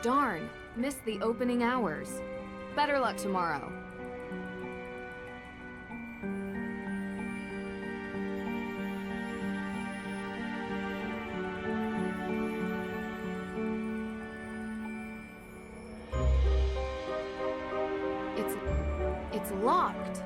Darn, missed the opening hours. Better luck tomorrow. It's locked.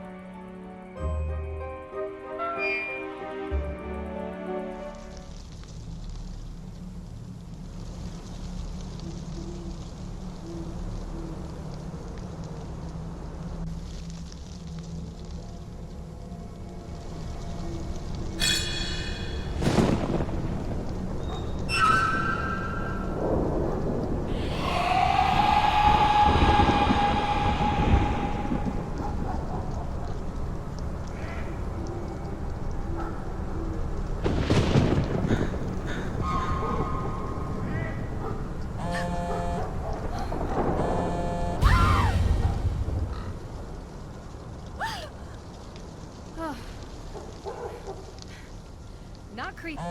Not creepy.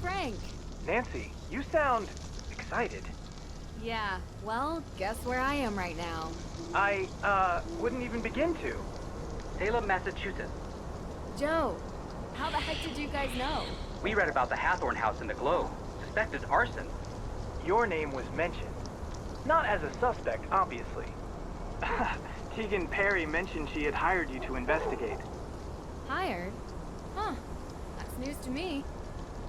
Frank! Nancy, you sound excited. Yeah, well, guess where I am right now. I, wouldn't even begin to. Salem, Massachusetts. Joe, how the heck did you guys know? We read about the Hathorne House in the Globe. Suspected arson. Your name was mentioned. Not as a suspect, obviously. Mei Parry mentioned she had hired you to investigate. Hired? Huh. That's news to me.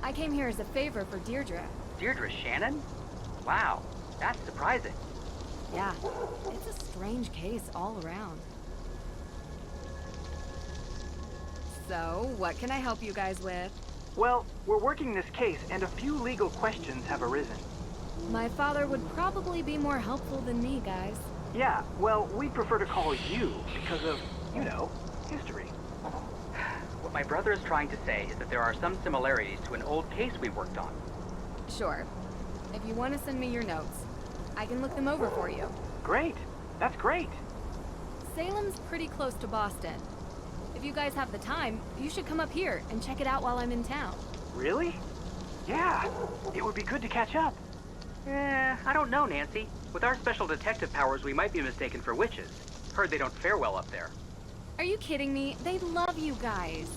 I came here as a favor for Deirdre. Deirdre Shannon? Wow, that's surprising. Yeah, it's a strange case all around. So, what can I help you guys with? Well, we're working this case and a few legal questions have arisen. My father would probably be more helpful than me, guys. Yeah, well, we prefer to call you because of, you know, history. What my brother is trying to say is that there are some similarities to an old case we worked on. Sure. If you want to send me your notes, I can look them over for you. Great. That's great. Salem's pretty close to Boston. If you guys have the time, you should come up here and check it out while I'm in town. Really? Yeah. It would be good to catch up. I don't know, Nancy. With our special detective powers, we might be mistaken for witches. Heard they don't fare well up there. Are you kidding me? They love you guys.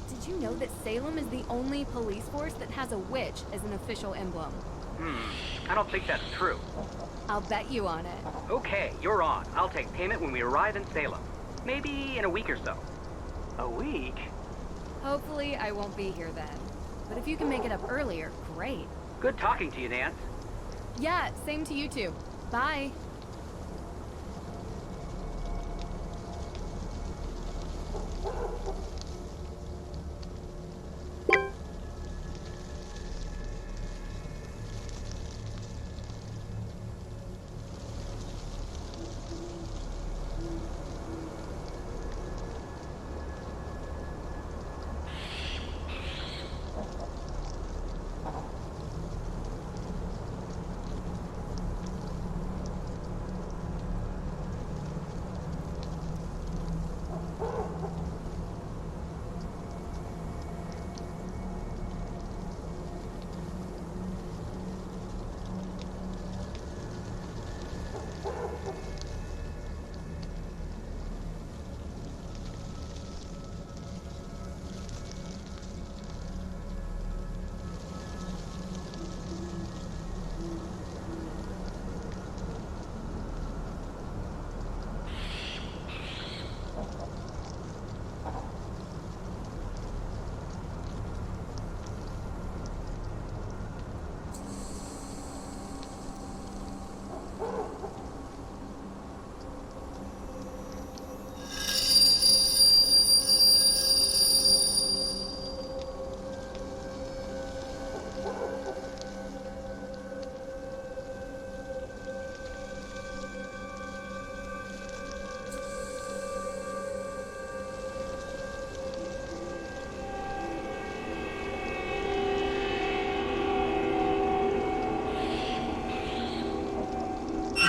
Did you know that Salem is the only police force that has a witch as an official emblem? I don't think that's true. I'll bet you on it. Okay, you're on. I'll take payment when we arrive in Salem. Maybe in a week or so. A week? Hopefully I won't be here then. But if you can make it up earlier, great. Good talking to you, Nance. Yeah, same to you two. Bye.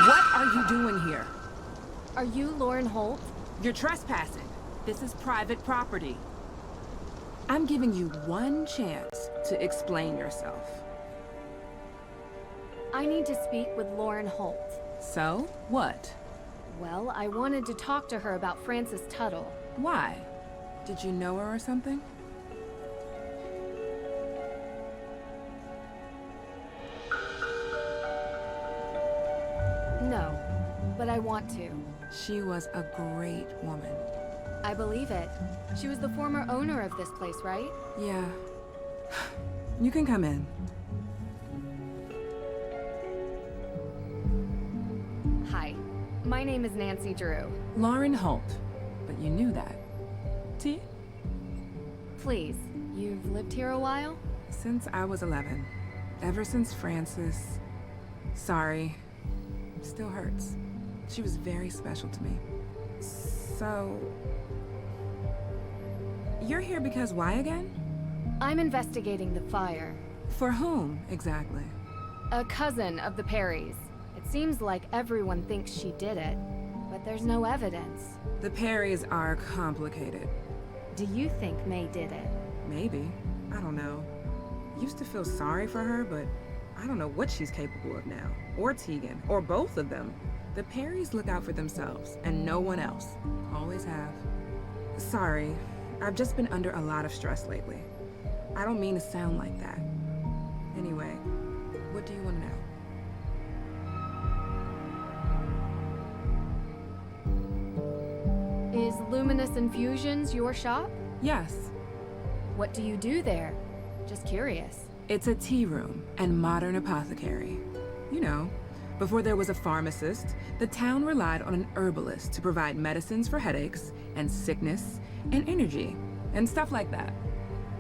What are you doing here? Are you Lauren Holt? You're trespassing. This is private property. I'm giving you one chance to explain yourself. I need to speak with Lauren Holt. So, what? Well, I wanted to talk to her about Frances Tuttle. Why? Did you know her or something? No, but I want to. She was a great woman. I believe it. She was the former owner of this place, right? Yeah. You can come in. Hi, my name is Nancy Drew. Lauren Holt. But you knew that. Tea? Please, you've lived here a while? Since I was 11. Ever since Frances. Sorry. Still hurts. She was very special to me. So... You're here because why again? I'm investigating the fire. For whom, exactly? A cousin of the Parrys. It seems like everyone thinks she did it, but there's no evidence. The Parrys are complicated. Do you think Mei did it? Maybe. I don't know. Used to feel sorry for her, but I don't know what she's capable of now. Or Tegan, or both of them. The Parrys look out for themselves, and no one else. Always have. Sorry, I've just been under a lot of stress lately. I don't mean to sound like that. Anyway, what do you want to know? Is Luminous Infusions your shop? Yes, What do you do there? Just curious. it's a tea room and modern apothecary. You know, before there was a pharmacist, the town relied on an herbalist to provide medicines for headaches and sickness and energy and stuff like that.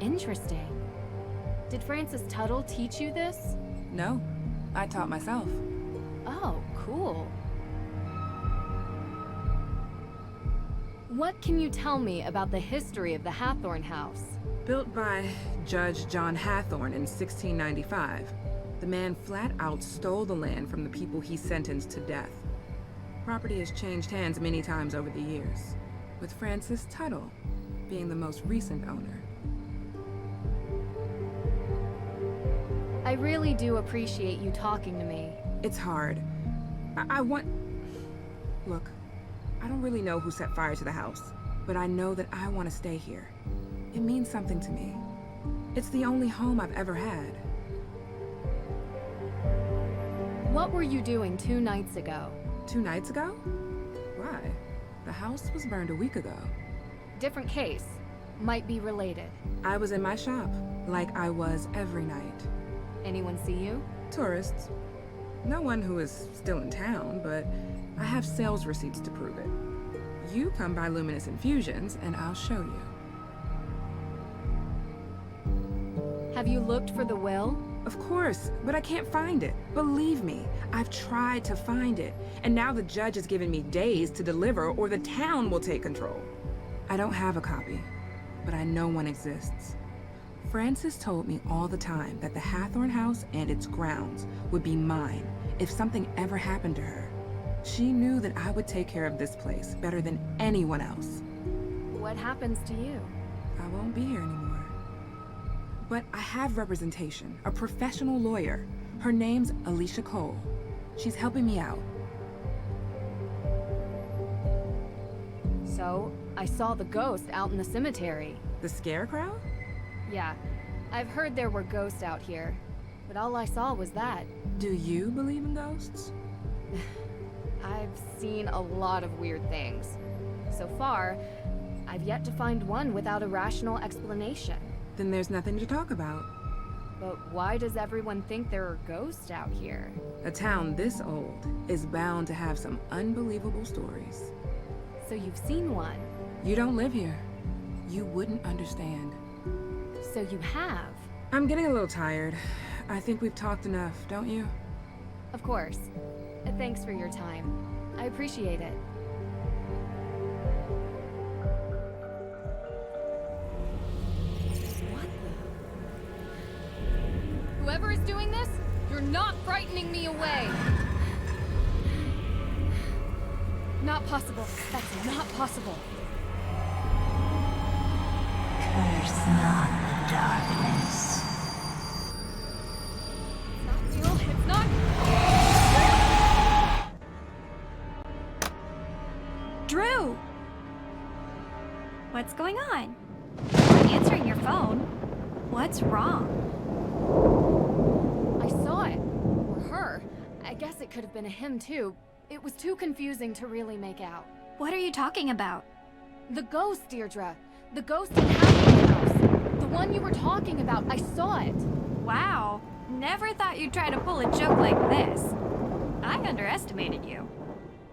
Interesting. Did Frances Tuttle teach you this? No, I taught myself. Oh, cool. What can you tell me about the history of the Hathorne House? Built by Judge John Hathorne in 1695, the man flat out stole the land from the people he sentenced to death. Property has changed hands many times over the years, with Frances Tuttle being the most recent owner. I really do appreciate you talking to me. It's hard. I want... Look, I don't really know who set fire to the house, but I know that I want to stay here. It means something to me. It's the only home I've ever had. What were you doing 2 nights ago? 2 nights ago? Why? The house was burned a week ago. Different case. Might be related. I was in my shop, like I was every night. Anyone see you? Tourists. No one who is still in town, but I have sales receipts to prove it. You come by Luminous Infusions, and I'll show you. Have you looked for the will? Of course, but I can't find it. Believe me, I've tried to find it, and now the judge has given me days to deliver or the town will take control. I don't have a copy, but I know one exists. Frances told me all the time that the Hathorne House and its grounds would be mine if something ever happened to her. She knew that I would take care of this place better than anyone else. What happens to you? I won't be here anymore. But I have representation, a professional lawyer. Her name's Alicia Cole. She's helping me out. So, I saw the ghost out in the cemetery. The scarecrow? Yeah, I've heard there were ghosts out here, but all I saw was that. Do you believe in ghosts? I've seen a lot of weird things. So far, I've yet to find one without a rational explanation. Then there's nothing to talk about. But why does everyone think there are ghosts out here? A town this old is bound to have some unbelievable stories. So you've seen one? You don't live here. You wouldn't understand. So you have? I'm getting a little tired. I think we've talked enough, don't you? Of course. Thanks for your time. I appreciate it. What the? Whoever is doing this, you're not frightening me away! Not possible. That's not possible. Curse not the darkness. It's not real. It's not... What's going on? You're not answering your phone. What's wrong? I saw it. Or her. I guess it could have been a him too. It was too confusing to really make out. What are you talking about? The ghost, Deirdre. The ghost in Hathorne House. The one you were talking about. I saw it. Wow. Never thought you'd try to pull a joke like this. I underestimated you.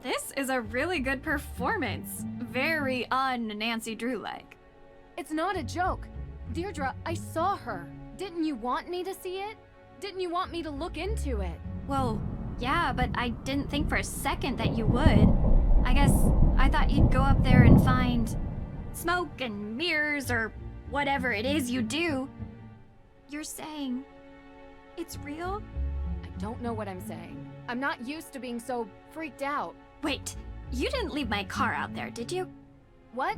This is a really good performance. Very un-Nancy Drew-like. It's not a joke. Deirdre, I saw her. Didn't you want me to see it? Didn't you want me to look into it? Well, yeah, but I didn't think for a second that you would. I guess I thought you'd go up there and find smoke and mirrors or whatever it is you do. You're saying it's real? I don't know what I'm saying. I'm not used to being so freaked out. Wait, you didn't leave my car out there, did you? What?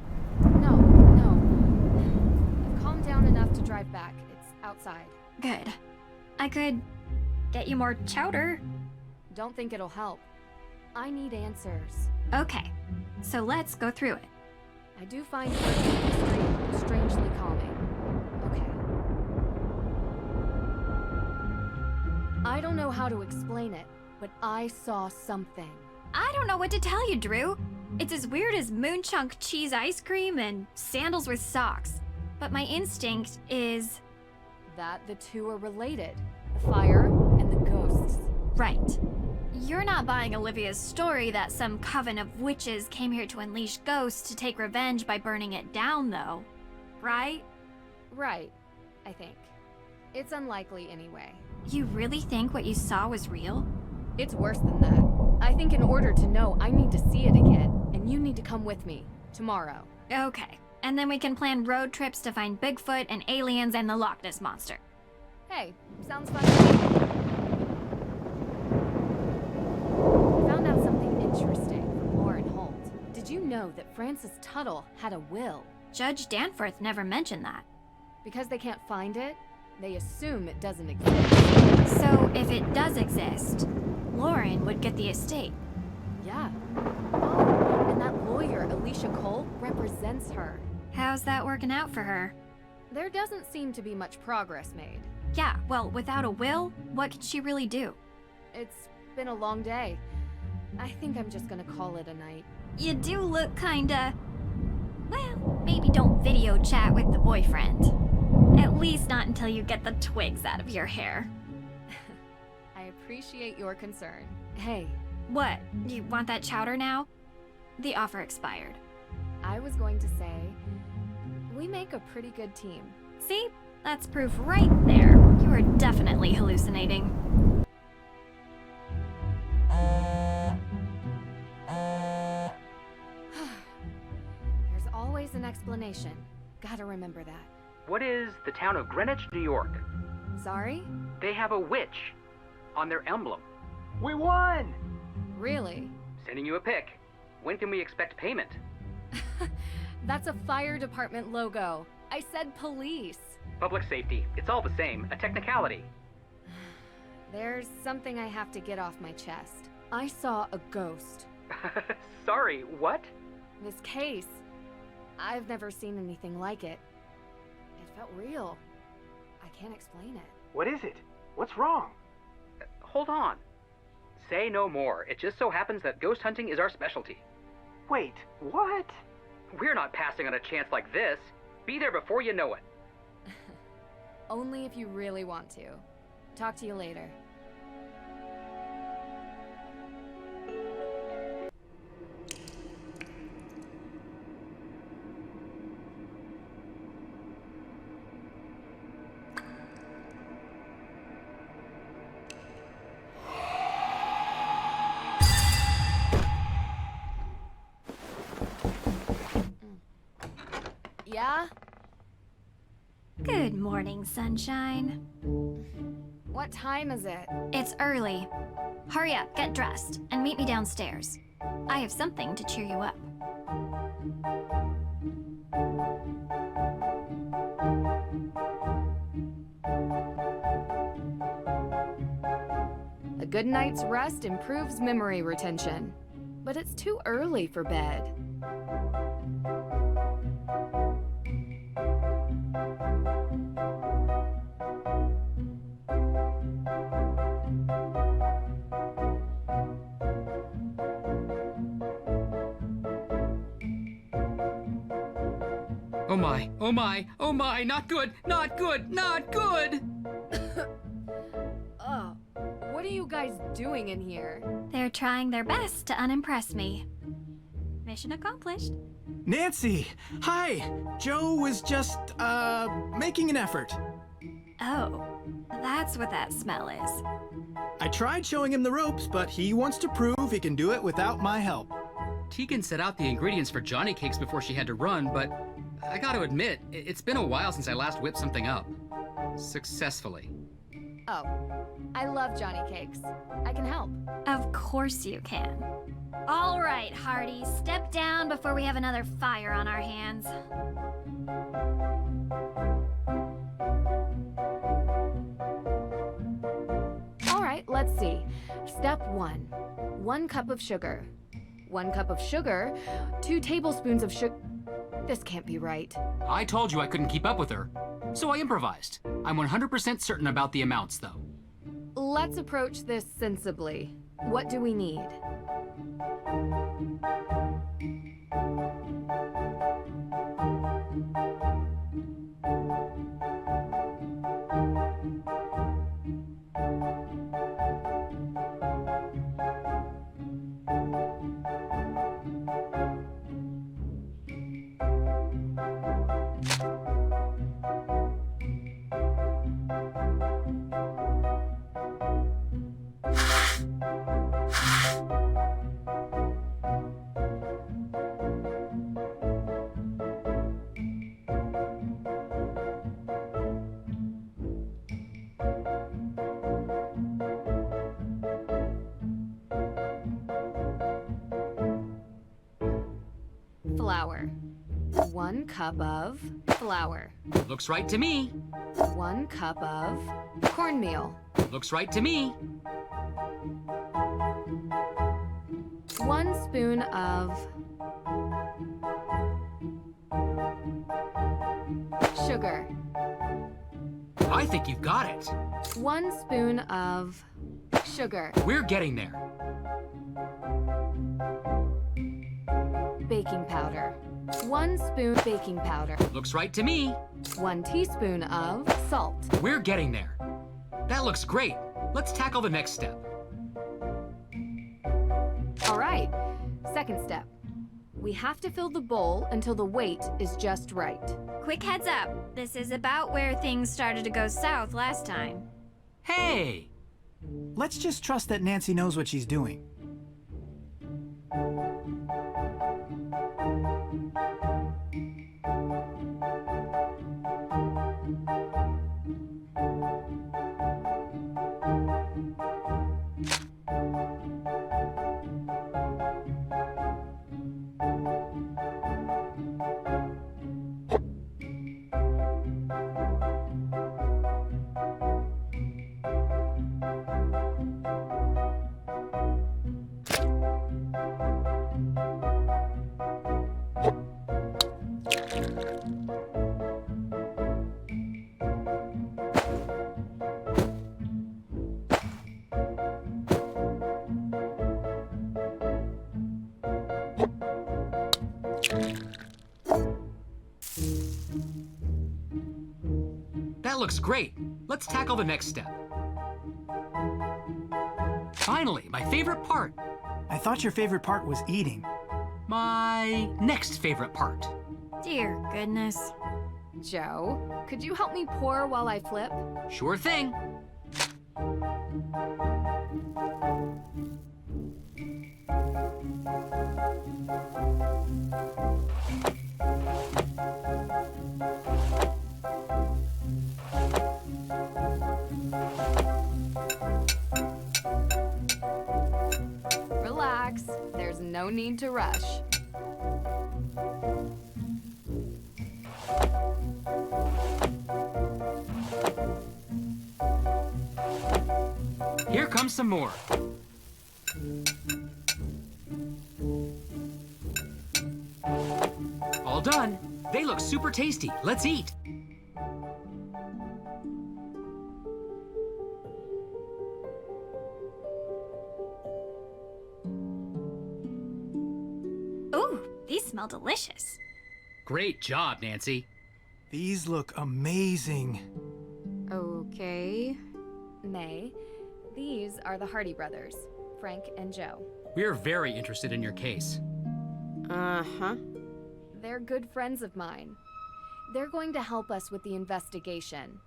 No. I've calmed down enough to drive back. It's outside. Good. I could get you more chowder. Don't think it'll help. I need answers. Okay, so let's go through it. I do find your history strangely calming. Okay. I don't know how to explain it, but I saw something. I don't know what to tell you, Drew. It's as weird as moonchunk cheese ice cream and sandals with socks. But my instinct is... That the two are related. The fire and the ghosts. right. You're not buying Olivia's story that some coven of witches came here to unleash ghosts to take revenge by burning it down, though. Right? Right, I think. It's unlikely anyway. You really think what you saw was real? It's worse than that. I think in order to know, I need to see it again, and you need to come with me, tomorrow. Okay. And then we can plan road trips to find Bigfoot and aliens and the Loch Ness Monster. Hey, sounds fun to me. I found out something interesting from Lauren Holt. Did you know that Frances Tuttle had a will? Judge Danforth never mentioned that. Because they can't find it, they assume it doesn't exist. So if it does exist, Lauren would get the estate. Yeah. Oh, and that lawyer, Alicia Cole, represents her. How's that working out for her? There doesn't seem to be much progress made. Yeah, well, without a will, what can she really do? It's been a long day. I think I'm just gonna call it a night. You do look kinda... Well, maybe don't video chat with the boyfriend. At least not until you get the twigs out of your hair. I appreciate your concern. Hey, What? You want that chowder now? The offer expired. I was going to say, we make a pretty good team. See? That's proof right there. You are definitely hallucinating. There's always an explanation. Gotta remember that. What is the town of Greenwich, New York? Sorry? They have a witch on their emblem. We won! Really? Sending you a pic. When can we expect payment? That's a fire department logo. I said police. Public safety. It's all the same. A technicality. There's something I have to get off my chest. I saw a ghost. Sorry, what? This case. I've never seen anything like it. It felt real. I can't explain it. What is it? What's wrong? Hold on. Say no more. It just so happens that ghost hunting is our specialty. Wait, what? We're not passing on a chance like this. Be there before you know it. Only if you really want to. Talk to you later. Yeah? Good morning, sunshine. What time is it? It's early. Hurry up, get dressed, and meet me downstairs. I have something to cheer you up. A good night's rest improves memory retention. But it's too early for bed. Oh my, oh my, oh my, not good, not good, not good! Oh, what are you guys doing in here? They're trying their best to unimpress me. Mission accomplished. Nancy! Hi! Joe was just, making an effort. Oh, that's what that smell is. I tried showing him the ropes, but he wants to prove he can do it without my help. Tegan set out the ingredients for Johnny cakes before she had to run, but I gotta admit, it's been a while since I last whipped something up. Successfully. Oh, I love Johnny cakes. I can help. Of course you can. All right, Hardy, step down before we have another fire on our hands. All right, let's see. Step 1. 1 cup of sugar. 1 cup of sugar, 2 tablespoons of sugar. This can't be right. I told you I couldn't keep up with her, so I improvised. I'm 100% certain about the amounts, though. Let's approach this sensibly. What do we need? Flour. 1 cup of flour. Looks right to me. 1 cup of cornmeal. Looks right to me. 1 spoon of sugar. I think you've got it. 1 spoon of sugar. We're getting there. Baking powder. 1 spoon baking powder. Looks right to me. 1 teaspoon of salt. We're getting there. That looks great. Let's tackle the next step. All right, second step. We have to fill the bowl until the weight is just right. Quick heads up, this is about where things started to go south last time. Hey! Let's just trust that Nancy knows what she's doing. That looks great. Let's tackle the next step. Finally, my favorite part. I thought your favorite part was eating. My next favorite part. Dear goodness. Joe, could you help me pour while I flip? Sure thing. Relax, there's no need to rush. Here comes some more. All done. They look super tasty. Let's eat. Ooh, these smell delicious. Great job, Nancy. These look amazing. Okay. May, these are the Hardy brothers, Frank and Joe. We're very interested in your case. Uh-huh. They're good friends of mine. They're going to help us with the investigation.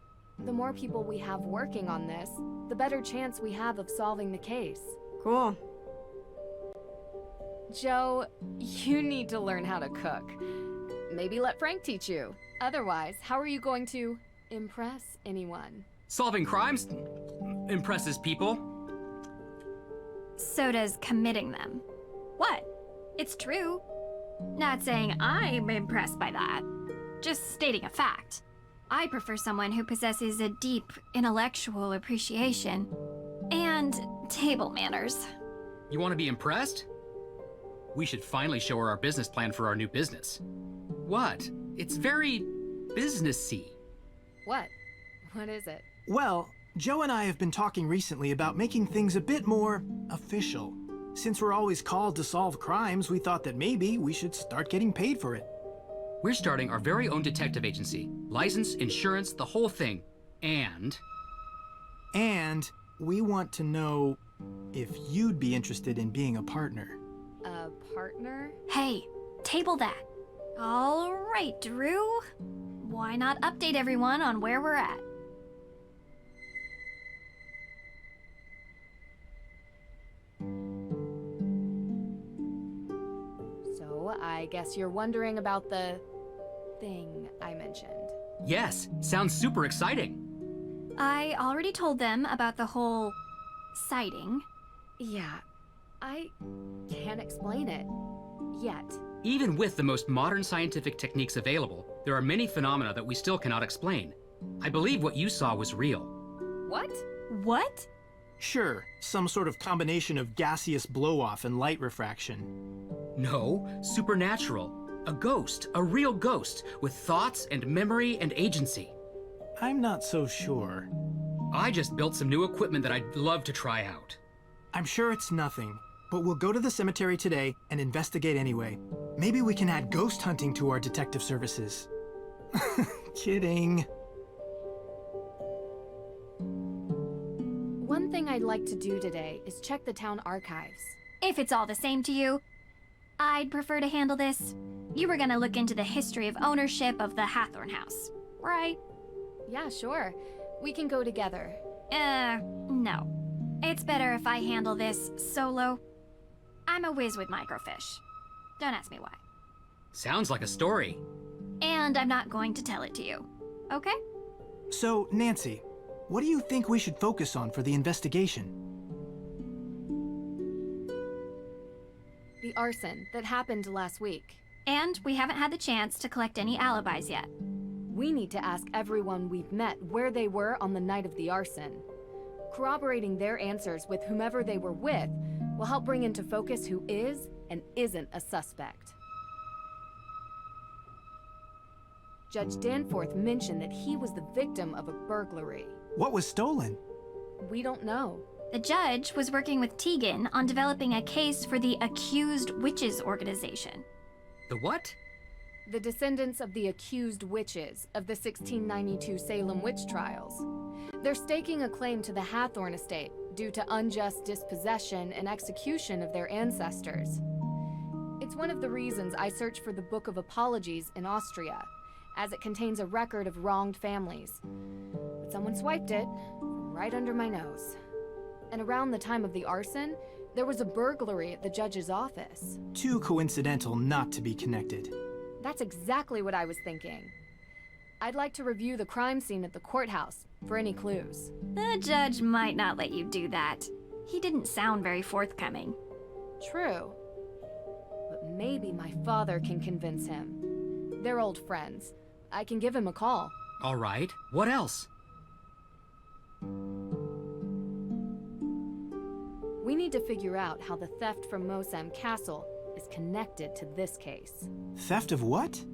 The more people we have working on this, the better chance we have of solving the case. Cool. Joe, you need to learn how to cook. Maybe let Frank teach you. Otherwise, how are you going to impress anyone? Solving crimes impresses people. So does committing them. What? It's true. Not saying I'm impressed by that. Just stating a fact. I prefer someone who possesses a deep intellectual appreciation and table manners. You want to be impressed? We should finally show her our business plan for our new business. What? It's very businessy. What? What is it? Well, Joe and I have been talking recently about making things a bit more official. Since we're always called to solve crimes, we thought that maybe we should start getting paid for it. We're starting our very own detective agency. License, insurance, the whole thing. And we want to know if you'd be interested in being a partner. A partner? Hey, table that. All right, Drew. Why not update everyone on where we're at? So, I guess you're wondering about the thing I mentioned. yes, sounds super exciting. I already told them about the whole sighting. Yeah, I can't explain it. Yet. Even with the most modern scientific techniques available, there are many phenomena that we still cannot explain. I believe what you saw was real. What? What? Sure, some sort of combination of gaseous blow-off and light refraction. No, supernatural. A ghost, a real ghost, with thoughts and memory and agency. I'm not so sure. I just built some new equipment that I'd love to try out. I'm sure it's nothing, but we'll go to the cemetery today and investigate anyway. Maybe we can add ghost hunting to our detective services. Kidding. One thing I'd like to do today is check the town archives. If it's all the same to you, I'd prefer to handle this. You were gonna look into the history of ownership of the Hathorne House, right? Yeah, sure. We can go together. No. It's better if I handle this solo. I'm a whiz with microfiche. Don't ask me why. Sounds like a story. And I'm not going to tell it to you, okay? So, Nancy, what do you think we should focus on for the investigation? The arson that happened last week. And we haven't had the chance to collect any alibis yet. We need to ask everyone we've met where they were on the night of the arson. Corroborating their answers with whomever they were with will help bring into focus who is and isn't a suspect. Judge Danforth mentioned that he was the victim of a burglary. What was stolen? We don't know. The judge was working with Tegan on developing a case for the Accused Witches organization. The what? The descendants of the accused witches of the 1692 Salem witch trials. They're staking a claim to the Hathorne estate due to unjust dispossession and execution of their ancestors. It's one of the reasons I searched for the Book of Apologies in Austria, as it contains a record of wronged families. But someone swiped it right under my nose. And around the time of the arson, there was a burglary at the judge's office. Too coincidental not to be connected. That's exactly what I was thinking. I'd like to review the crime scene at the courthouse for any clues. The judge might not let you do that. He didn't sound very forthcoming. True. But maybe my father can convince him. They're old friends. I can give him a call. All right, what else? We need to figure out how the theft from Mosam Castle is connected to this case. Theft of what?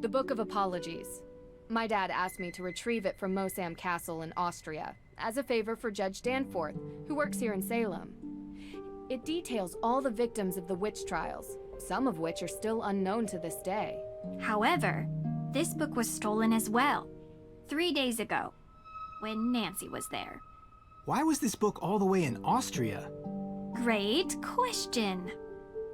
The Book of Apologies. My dad asked me to retrieve it from Mosam Castle in Austria, as a favor for Judge Danforth, who works here in Salem. It details all the victims of the witch trials, some of which are still unknown to this day. However, this book was stolen as well, 3 days ago, when Nancy was there. Why was this book all the way in Austria? Great question.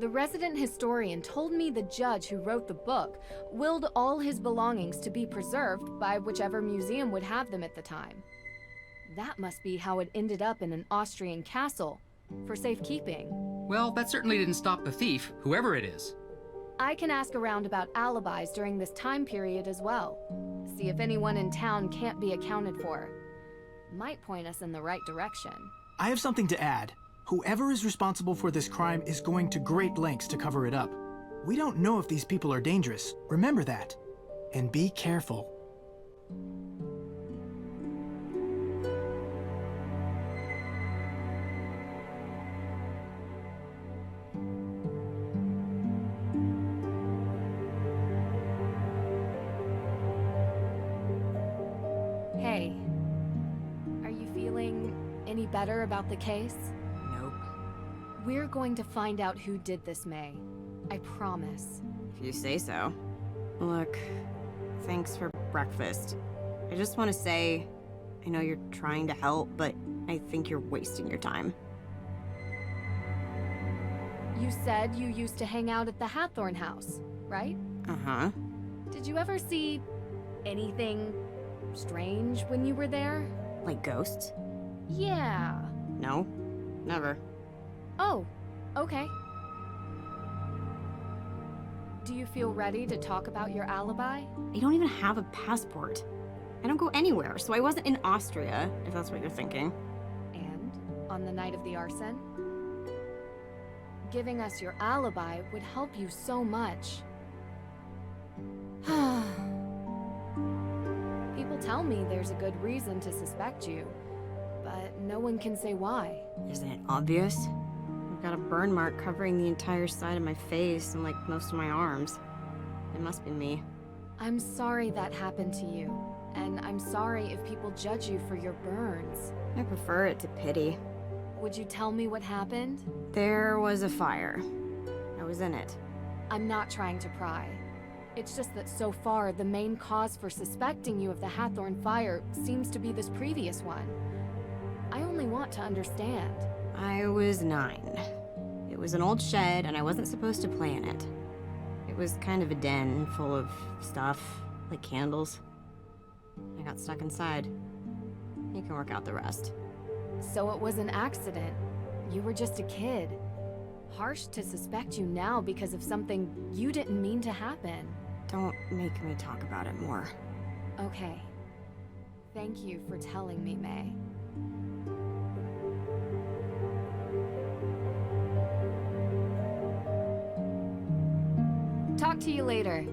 The resident historian told me the judge who wrote the book willed all his belongings to be preserved by whichever museum would have them at the time. That must be how it ended up in an Austrian castle, for safekeeping. Well, that certainly didn't stop the thief, whoever it is. I can ask around about alibis during this time period as well. See if anyone in town can't be accounted for. Might point us in the right direction. I have something to add. Whoever is responsible for this crime is going to great lengths to cover it up. We don't know if these people are dangerous. Remember that. And be careful. Hey, are you feeling any better about the case? Nope. We're going to find out who did this, Mei. I promise. If you say so. Look, thanks for breakfast. I just want to say, I know you're trying to help, but I think you're wasting your time. You said you used to hang out at the Hathorne House, right? Uh-huh. Did you ever see anything strange when you were there? Like ghosts? Yeah. No, never. Oh, okay. Do you feel ready to talk about your alibi? I don't even have a passport. I don't go anywhere, so I wasn't in Austria, if that's what you're thinking. And on the night of the arson? Giving us your alibi would help you so much. People tell me there's a good reason to suspect you, but no one can say why. Isn't it obvious? I've got a burn mark covering the entire side of my face and like most of my arms. It must be me. I'm sorry that happened to you, and I'm sorry if people judge you for your burns. I prefer it to pity. Would you tell me what happened? There was a fire. I was in it. I'm not trying to pry. It's just that so far, the main cause for suspecting you of the Hathorne fire seems to be this previous one. I only want to understand. I was 9. It was an old shed, and I wasn't supposed to play in it. It was kind of a den full of stuff, like candles. I got stuck inside. You can work out the rest. So it was an accident. You were just a kid. Harsh to suspect you now because of something you didn't mean to happen. Don't make me talk about it more. Okay. Thank you for telling me, Mei. Talk to you later.